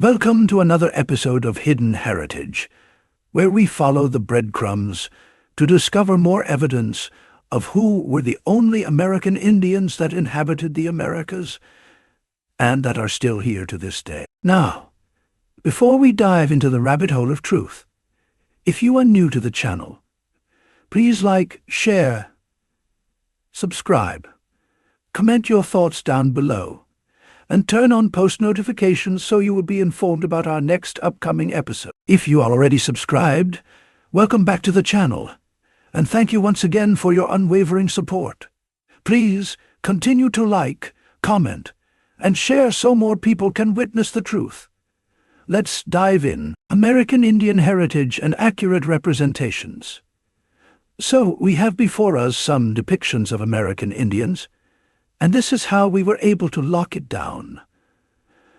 Welcome to another episode of Hidden Heritage, where we follow the breadcrumbs to discover more evidence of who were the only American Indians that inhabited the Americas and that are still here to this day. Now, before we dive into the rabbit hole of truth, if you are new to the channel, please like, share, subscribe, comment your thoughts down below, and turn on post notifications so you will be informed about our next upcoming episode. If you are already subscribed, welcome back to the channel, and thank you once again for your unwavering support. Please continue to like, comment, and share so more people can witness the truth. Let's dive in. American Indian heritage and accurate representations. So, we have before us some depictions of American Indians, and this is how we were able to lock it down.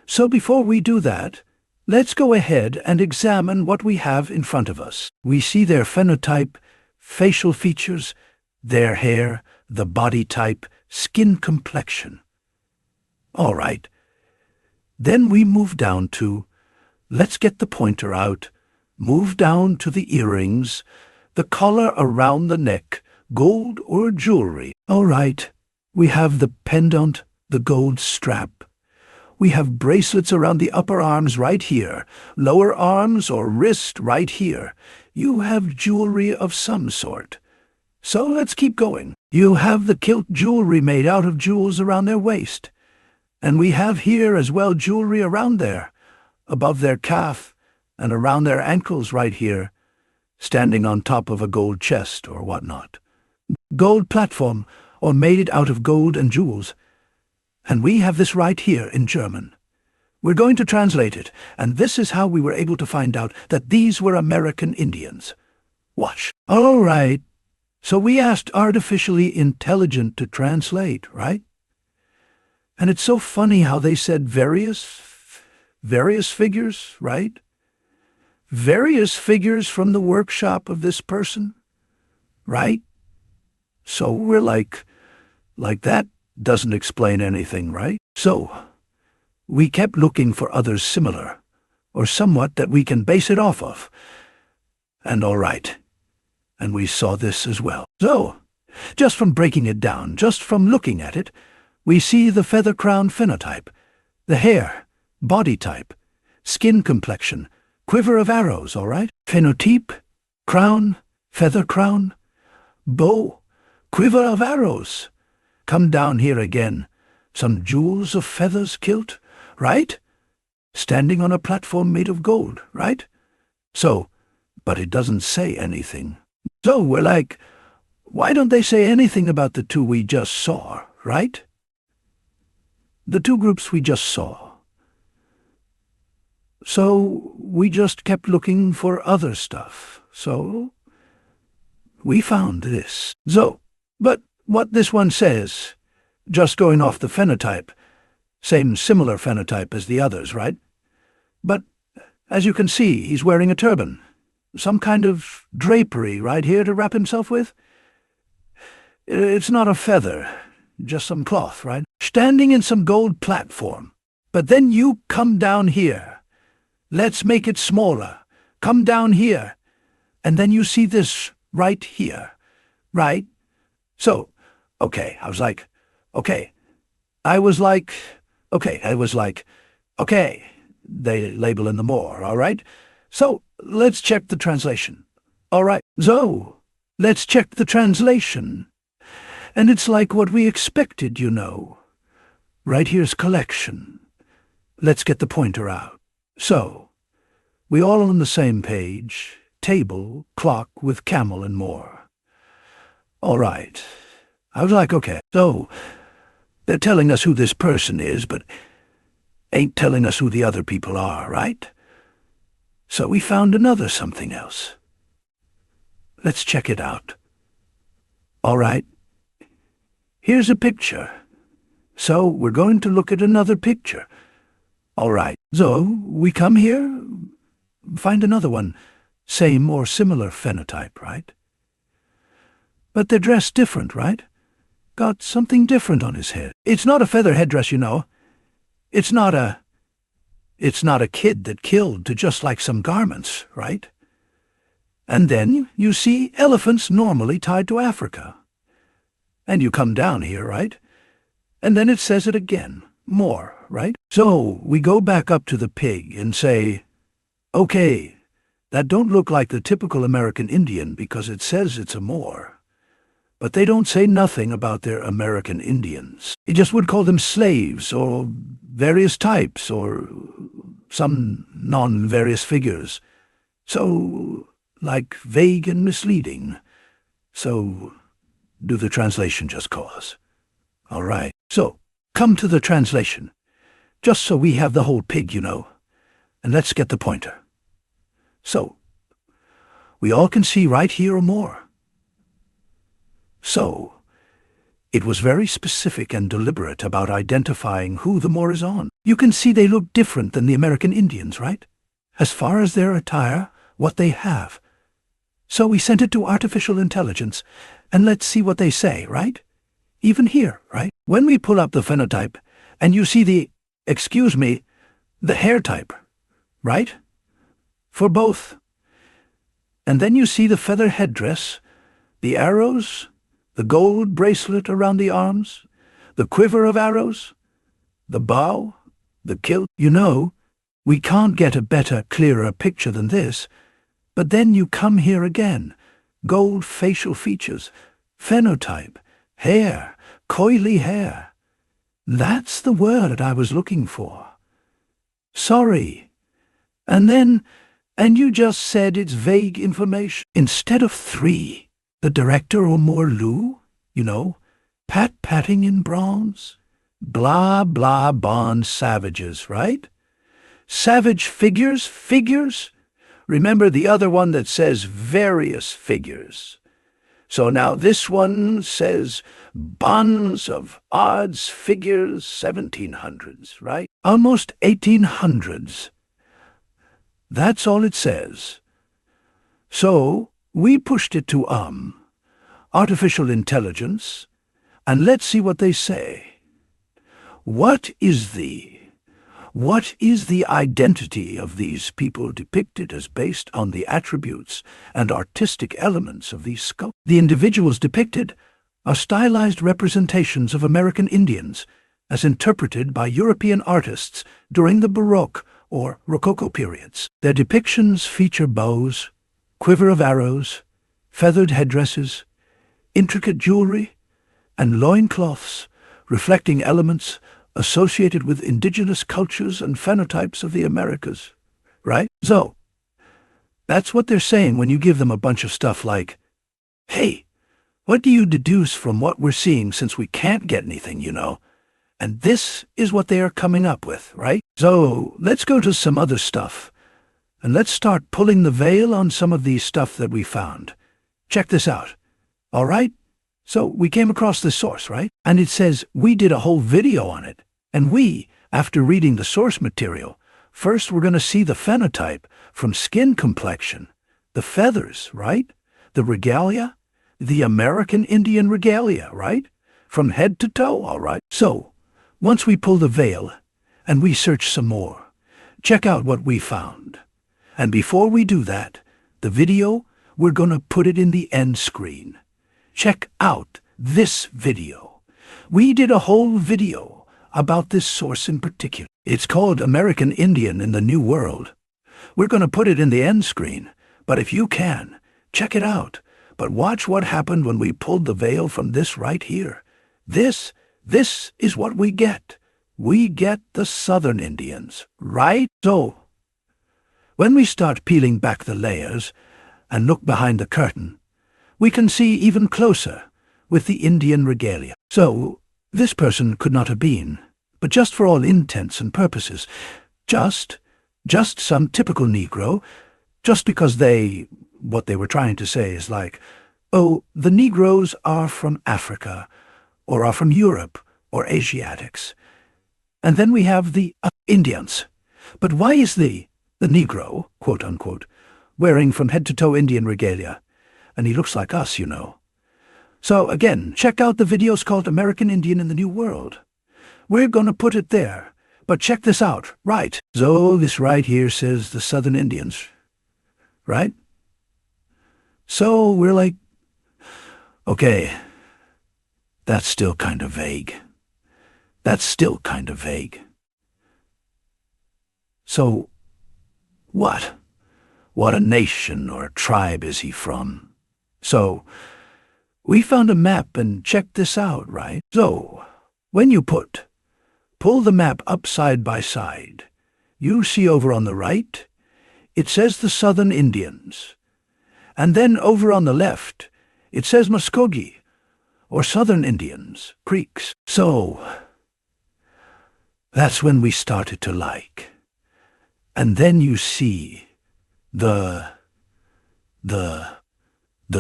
So before we do that, let's go ahead and examine what we have in front of us. We see their phenotype, facial features, their hair, the body type, skin complexion. All right. Then we move down to, let's get the pointer out, move down to the earrings, the collar around the neck, gold or jewelry. All right. We have the pendant, the gold strap. We have bracelets around the upper arms right here, lower arms or wrist right here. You have jewelry of some sort. So let's keep going. You have the kilt jewelry made out of jewels around their waist. And we have here as well jewelry around there, above their calf and around their ankles right here, standing on top of a gold chest or whatnot. Gold platform, or made out of gold and jewels. And we have this right here in German. We're going to translate it, and this is how we were able to find out that these were American Indians. Watch. All right. So we asked artificially intelligent to translate, right? And it's so funny how they said various figures, right? Various figures from the workshop of this person, right? So we're like that doesn't explain anything, right? So we kept looking for others similar, or somewhat that we can base it off of. And all right. And we saw this as well. So, just from breaking it down, just from looking at it, we see the feather crown phenotype, the hair, body type, skin complexion, quiver of arrows, all right? Phenotype, crown, feather crown, bow, quiver of arrows. Come down here again. Some jewels of feathers kilt, right? Standing on a platform made of gold, right? So, but it doesn't say anything. So we're like, why don't they say anything about the two we just saw, right? The two groups we just saw. So we just kept looking for other stuff. So we found this. So, but what this one says, just going off the phenotype, same similar phenotype as the others, right? But as you can see, he's wearing a turban, some kind of drapery right here to wrap himself with. It's not a feather, just some cloth, right? Standing in some gold platform. But then you come down here. Let's make it smaller. Come down here. And then you see this right here, right? So, okay, I was like, okay, they label in the more, all right? So, let's check the translation. All right, so, let's check the translation. And it's like what we expected, you know. Right here's collection. Let's get the pointer out. So, we all on the same page, table, clock with camel and more. All right. I was like, okay, so they're telling us who this person is, but ain't telling us who the other people are, right? So we found another something else. Let's check it out. All right. Here's a picture. So we're going to look at another picture. All right. So we come here, find another one, same or similar phenotype, right? But they're dressed different, right? Got something different on his head. It's not a feather headdress, you know. It's not a It's not a kid that killed to just like some garments, right? And then you see elephants normally tied to Africa. And you come down here, right? And then it says it again, more, right? So we go back up to the pig and say, okay, that don't look like the typical American Indian because it says it's a Moor. But they don't say nothing about their American Indians. It just would call them slaves or various types or some non-various figures. So, like vague and misleading. So, do the translation just cause? All right. So, come to the translation. Just so we have the whole pig, you know. And let's get the pointer. So, we all can see right here or more. So, it was very specific and deliberate about identifying who the Moor is on. You can see they look different than the American Indians, right? As far as their attire, what they have. So we sent it to artificial intelligence, and let's see what they say, right? Even here, right? When we pull up the phenotype, and you see the hair type, right? For both. And then you see the feather headdress, the arrows, the gold bracelet around the arms, the quiver of arrows, the bow, the kilt. You know, we can't get a better, clearer picture than this. But then you come here again. Gold facial features, phenotype, hair, coily hair. That's the word I was looking for. Sorry. And you just said it's vague information. Instead of 3, the director or Morlu, you know, pat-patting in bronze. Blah, blah, bond savages, right? Savage figures? Remember the other one that says various figures. So now this one says bonds of odds figures 1700s, right? Almost 1800s. That's all it says. So we pushed it to artificial intelligence, and let's see what they say. What is the identity of these people depicted as based on the attributes and artistic elements of these sculptures? The individuals depicted are stylized representations of American Indians as interpreted by European artists during the Baroque or Rococo periods. Their depictions feature bows, quiver of arrows, feathered headdresses, intricate jewelry, and loincloths reflecting elements associated with indigenous cultures and phenotypes of the Americas, right? So, that's what they're saying when you give them a bunch of stuff like, hey, what do you deduce from what we're seeing since we can't get anything, you know? And this is what they are coming up with, right? So, let's go to some other stuff, and let's start pulling the veil on some of these stuff that we found. Check this out, all right? So we came across this source, right? And it says we did a whole video on it. And we, after reading the source material, first we're going to see the phenotype from skin complexion, the feathers, right? The regalia, the American Indian regalia, right? From head to toe, all right? So, once we pull the veil and we search some more, check out what we found. And before we do that, the video, we're going to put it in the end screen. Check out this video. We did a whole video about this source in particular. It's called American Indian in the New World. We're going to put it in the end screen, but if you can, check it out. But watch what happened when we pulled the veil from this right here. This is what we get. We get the Southern Indians, right? So, when we start peeling back the layers and look behind the curtain, we can see even closer with the Indian regalia. So, this person could not have been, but just for all intents and purposes, just some typical Negro, just because what they were trying to say is like, oh, the Negroes are from Africa, or are from Europe, or Asiatics. And then we have the Indians. But why is the Negro, quote unquote, wearing from head to toe Indian regalia? And he looks like us, you know. So again, check out the videos called American Indian in the New World. We're going to put it there, But check this out, right? So this right here says the Southern Indians, right? So we're like, okay, that's still kind of vague. That's still kind of vague. So what? What a nation or tribe is he from? So we found a map and checked this out, right? So when you pull the map up side by side, you see over on the right, it says the Southern Indians. And then over on the left, it says Muskogee, or Southern Indians, Creeks. So that's when we started to like. And then you see the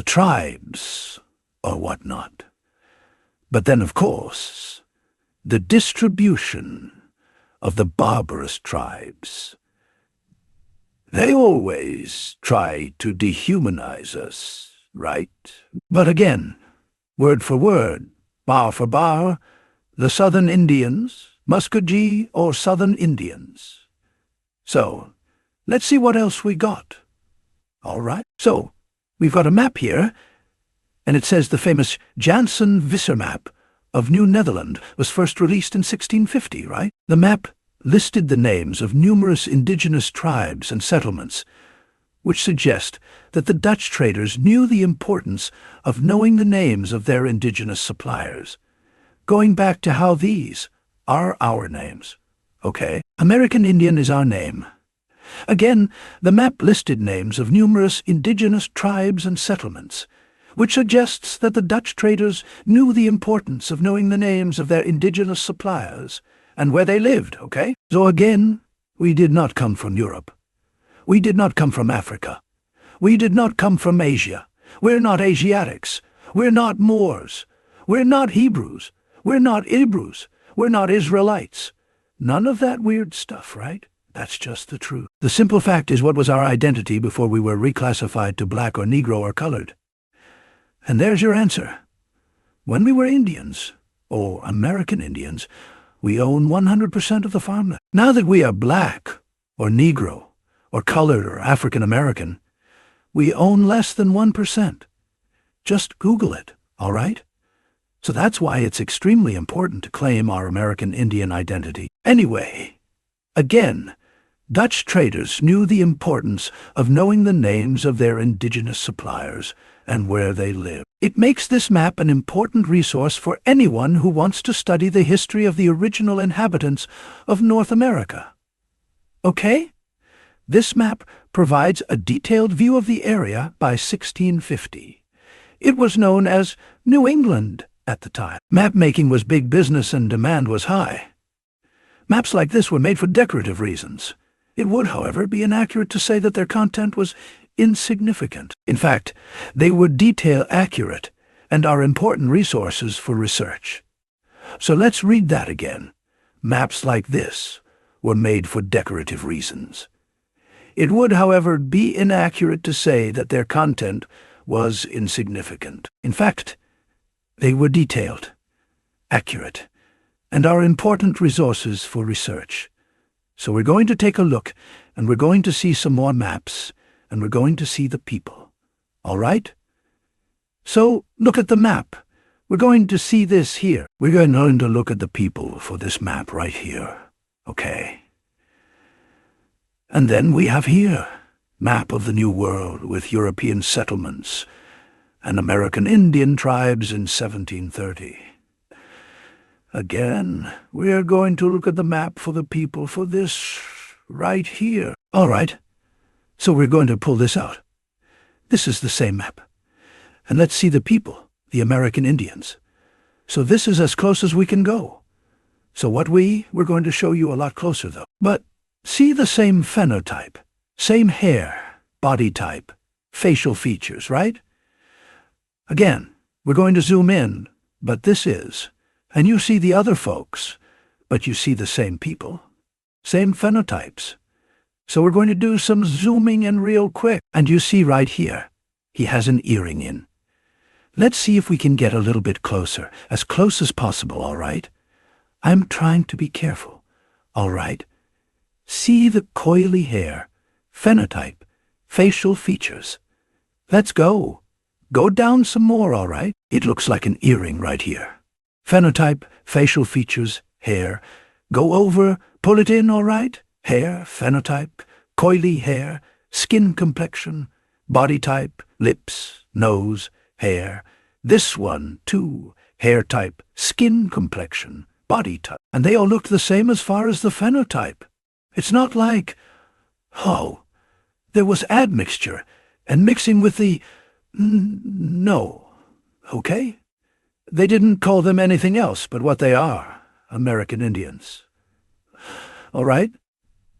tribes or whatnot. But then, of course, the distribution of the barbarous tribes. They always try to dehumanize us, right? But again, word for word, bar for bar, the Southern Indians, Muskogee or Southern Indians. So, let's see what else we got. All right, so we've got a map here, and it says the famous Janssen-Visser map of New Netherland was first released in 1650, right? The map listed the names of numerous indigenous tribes and settlements, which suggest that the Dutch traders knew the importance of knowing the names of their indigenous suppliers, going back to how these are our names. Okay, American Indian is our name. Again, the map listed names of numerous indigenous tribes and settlements, which suggests that the Dutch traders knew the importance of knowing the names of their indigenous suppliers and where they lived, okay? So again, we did not come from Europe. We did not come from Africa. We did not come from Asia. We're not Asiatics. We're not Moors. We're not Hebrews. We're not Hebrews. We're not Israelites. None of that weird stuff, right? That's just the truth. The simple fact is, what was our identity before we were reclassified to black or Negro or colored? And there's your answer. When we were Indians, or American Indians, we own 100% of the farmland. Now that we are black, or Negro, or colored, or African American, we own less than 1%. Just Google it, all right? So that's why it's extremely important to claim our American Indian identity. Anyway, again, Dutch traders knew the importance of knowing the names of their indigenous suppliers and where they live. It makes this map an important resource for anyone who wants to study the history of the original inhabitants of North America. Okay? This map provides a detailed view of the area by 1650. It was known as New England at the time. Map-making was big business and demand was high. Maps like this were made for decorative reasons. It would, however, be inaccurate to say that their content was insignificant. In fact, they were detail-accurate and are important resources for research. So let's read that again. Maps like this were made for decorative reasons. It would, however, be inaccurate to say that their content was insignificant. In fact, they were detailed, accurate, and are important resources for research. So we're going to take a look, and we're going to see some more maps, and we're going to see the people. All right? So look at the map. We're going to see this here. We're going to look at the people for this map right here. Okay. And then we have here, map of the New World with European settlements and American Indian tribes in 1730. Again, we are going to look at the map for the people for this right here. All right, so we're going to pull this out. This is the same map. And let's see the people, the American Indians. So this is as close as we can go. So we're going to show you a lot closer though. But see the same phenotype, same hair, body type, facial features, right? Again, we're going to zoom in, but this is, and you see the other folks, but you see the same people, same phenotypes. So we're going to do some zooming in real quick. And you see right here, he has an earring in. Let's see if we can get a little bit closer, as close as possible, all right? I'm trying to be careful. All right. See the coily hair, phenotype, facial features. Let's go. Go down some more, all right? It looks like an earring right here. Phenotype, facial features, hair. Go over, pull it in, all right? Hair, phenotype, coily hair, skin complexion, body type, lips, nose, hair. This one, too. Hair type, skin complexion, body type. And they all look the same as far as the phenotype. It's not like, oh, there was admixture and mixing with the... No. Okay? They didn't call them anything else but what they are, American Indians. All right?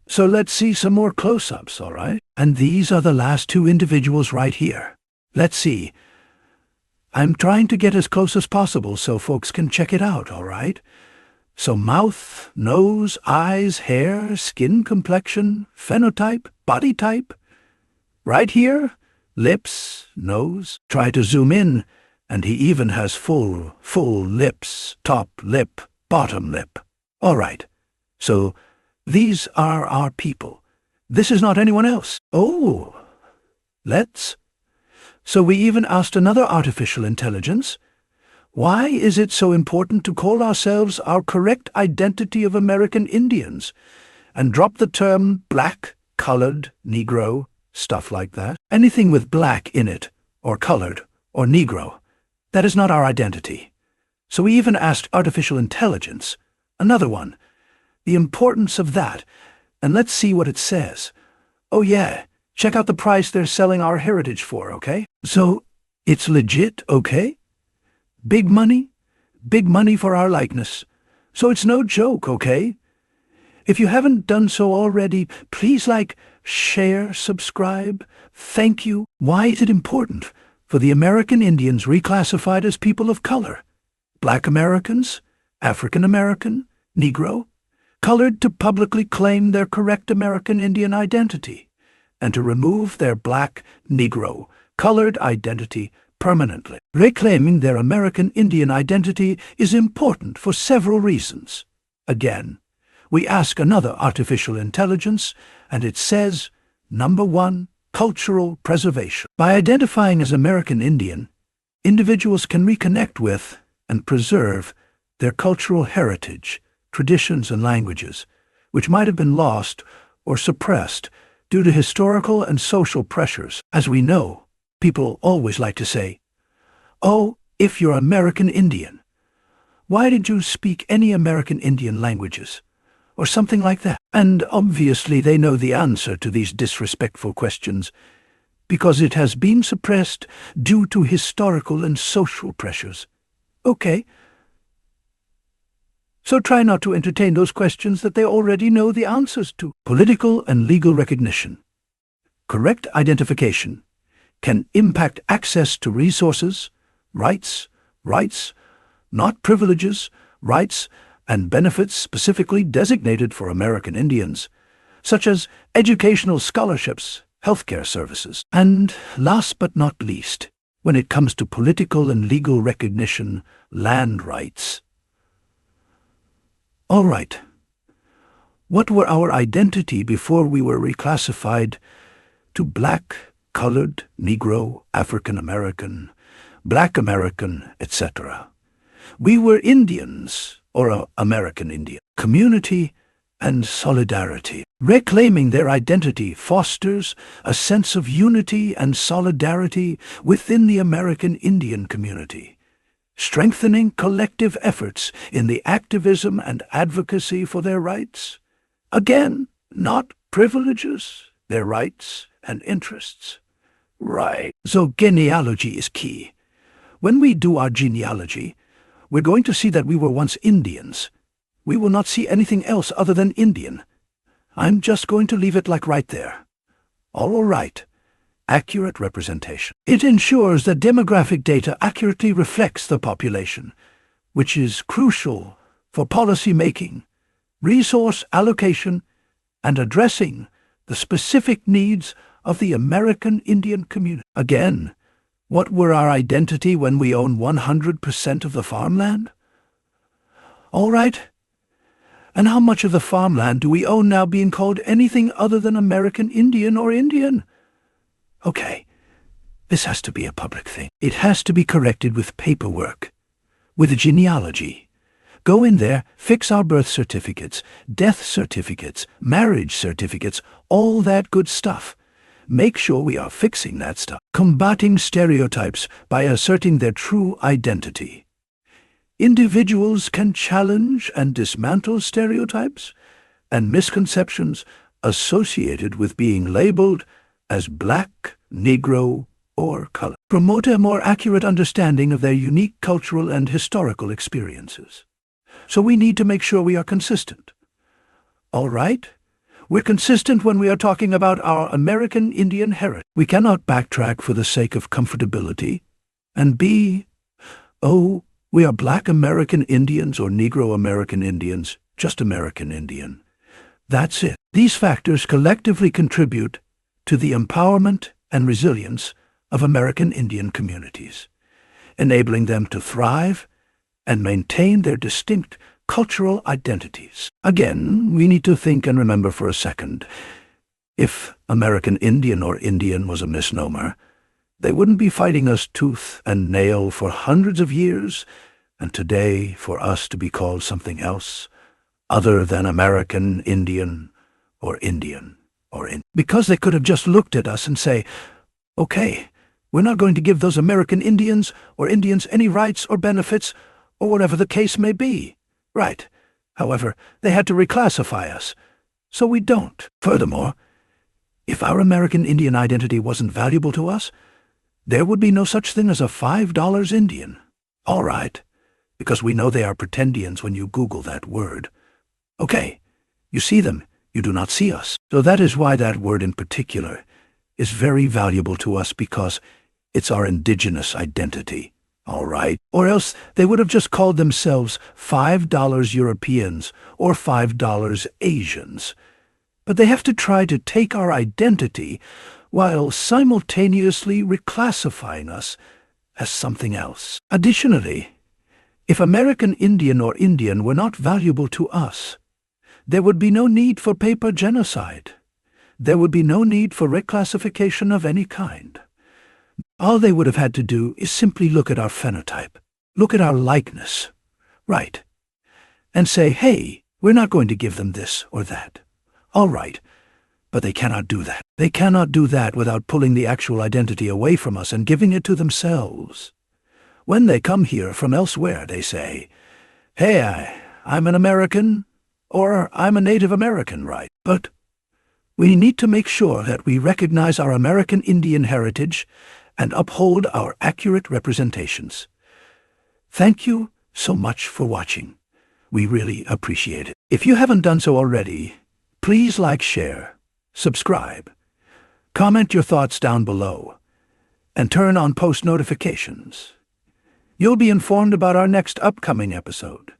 So let's see some more close-ups, all right? And these are the last two individuals right here. Let's see. I'm trying to get as close as possible so folks can check it out, all right? So mouth, nose, eyes, hair, skin complexion, phenotype, body type. Right here, lips, nose. Try to zoom in, and he even has full lips, top lip, bottom lip. All right, so these are our people. This is not anyone else. Oh, let's. So we even asked another artificial intelligence, why is it so important to call ourselves our correct identity of American Indians and drop the term black, colored, Negro, stuff like that? Anything with black in it, or colored, or Negro, that is not our identity. So we even asked artificial intelligence, another one, the importance of that, and let's see what it says. Oh yeah, check out the price they're selling our heritage for, okay? So, it's legit, okay? Big money for our likeness. So it's no joke, okay? If you haven't done so already, please like, share, subscribe. Thank you. Why is it important for the American Indians reclassified as people of color? Black Americans, African American, Negro, colored to publicly claim their correct American Indian identity and to remove their black, Negro, colored identity permanently. Reclaiming their American Indian identity is important for several reasons. Again, we ask another artificial intelligence, and it says, number 1, cultural preservation. By identifying as American Indian, individuals can reconnect with and preserve their cultural heritage, traditions, and languages, which might have been lost or suppressed due to historical and social pressures. As we know, people always like to say, oh, if you're American Indian, why did you speak any American Indian languages? Or something like that. And obviously they know the answer to these disrespectful questions, because it has been suppressed due to historical and social pressures. Okay. So try not to entertain those questions that they already know the answers to. Political and legal recognition. Correct identification can impact access to resources, rights, not privileges, rights, and benefits specifically designated for American Indians, such as educational scholarships, healthcare services. And last but not least, when it comes to political and legal recognition, land rights. All right. What were our identity before we were reclassified to black, colored, Negro, African American, Black American, etc.? We were Indians, or American Indian. Community and solidarity. Reclaiming their identity fosters a sense of unity and solidarity within the American Indian community, strengthening collective efforts in the activism and advocacy for their rights. Again, not privileges, their rights and interests. Right. So genealogy is key. When we do our genealogy, we're going to see that we were once Indians. We will not see anything else other than Indian. I'm just going to leave it like right there. All right. Accurate representation. It ensures that demographic data accurately reflects the population, which is crucial for policy making, resource allocation, and addressing the specific needs of the American Indian community. Again, what were our identity when we own 100% of the farmland? All right, And how much of the farmland do we own now being called anything other than American Indian or Indian? Okay, this has to be a public thing. It has to be corrected with paperwork, with a genealogy. Go in there, fix our birth certificates, death certificates, marriage certificates, all that good stuff. Make sure we are fixing that stuff. Combating stereotypes by asserting their true identity. Individuals can challenge and dismantle stereotypes and misconceptions associated with being labeled as Black, Negro, or color. Promote a more accurate understanding of their unique cultural and historical experiences. So we need to make sure we are consistent. All right? We're consistent when we are talking about our American Indian heritage. We cannot backtrack for the sake of comfortability and be, oh, we are Black American Indians or Negro American Indians, just American Indian. That's it. These factors collectively contribute to the empowerment and resilience of American Indian communities, enabling them to thrive and maintain their distinct cultural identities. Again, we need to think and remember for a second. If American Indian or Indian was a misnomer, they wouldn't be fighting us tooth and nail for hundreds of years, and today for us to be called something else other than American Indian or Indian or Indian. Because they could have just looked at us and say, okay, we're not going to give those American Indians or Indians any rights or benefits or whatever the case may be. Right. However, they had to reclassify us, so we don't. Furthermore, if our American Indian identity wasn't valuable to us, there would be no such thing as a $5 Indian. All right, because we know they are pretendians when you Google that word. Okay, you see them, you do not see us. So that is why that word in particular is very valuable to us, because it's our indigenous identity. All right, or else they would have just called themselves $5 Europeans or $5 Asians. But they have to try to take our identity while simultaneously reclassifying us as something else. Additionally, if American Indian or Indian were not valuable to us, there would be no need for paper genocide. There would be no need for reclassification of any kind. All they would have had to do is simply look at our phenotype, look at our likeness, right, and say, hey, we're not going to give them this or that. All right, but they cannot do that. They cannot do that without pulling the actual identity away from us and giving it to themselves. When they come here from elsewhere, they say, hey, I'm an American, or I'm a Native American, right? But we need to make sure that we recognize our American Indian heritage and uphold our accurate representations. Thank you so much for watching. We really appreciate it. If you haven't done so already, please like, share, subscribe, comment your thoughts down below, and turn on post notifications. You'll be informed about our next upcoming episode.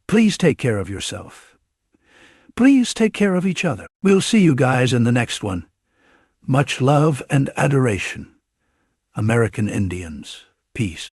Please take care of yourself. Please take care of each other. We'll see you guys in the next one. Much love and adoration. American Indians. Peace.